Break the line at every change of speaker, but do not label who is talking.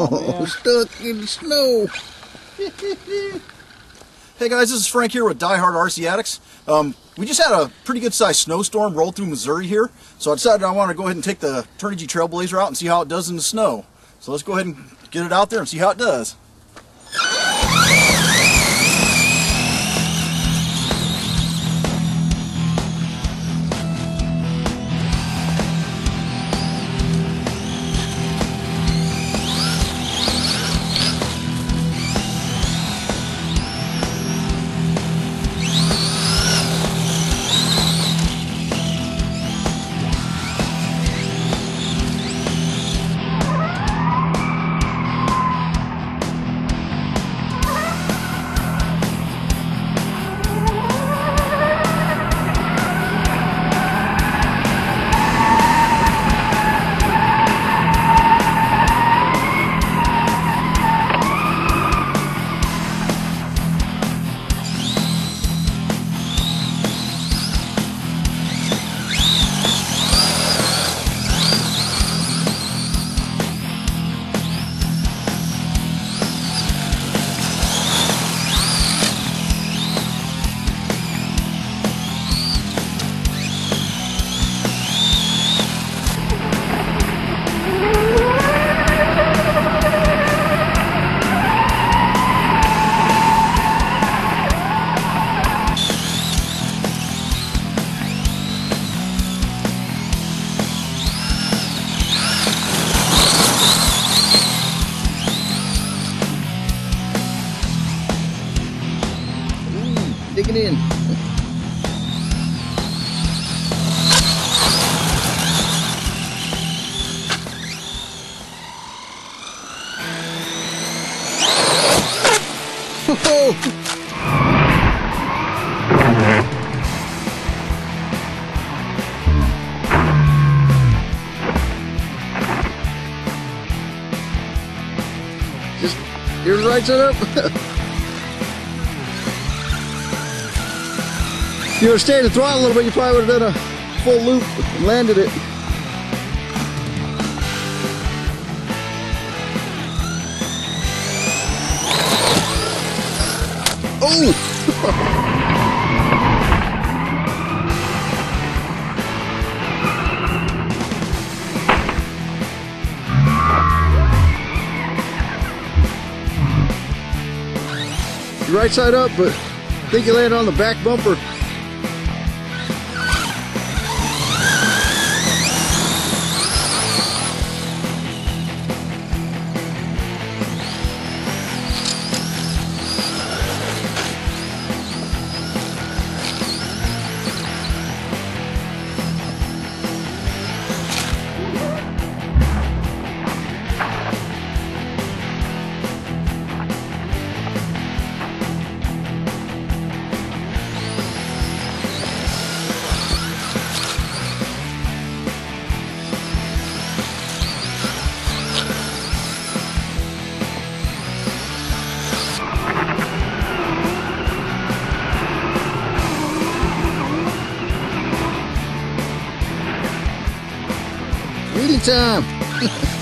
Oh, stuck in the snow.
Hey guys, this is Frank here with Die Hard RC Addicts. We just had a pretty good sized snowstorm roll through Missouri here, so I decided I want to go ahead and take the Turnigy Trailblazer out and see how it does in the snow. So let's go ahead and get it out there and see how it does.
Digging in. Just here's right side up. If you would have stayed the throttle a little bit, you probably would have done a full loop and landed it. Oh! You're right side up, but I think you landed on the back bumper. Reading time.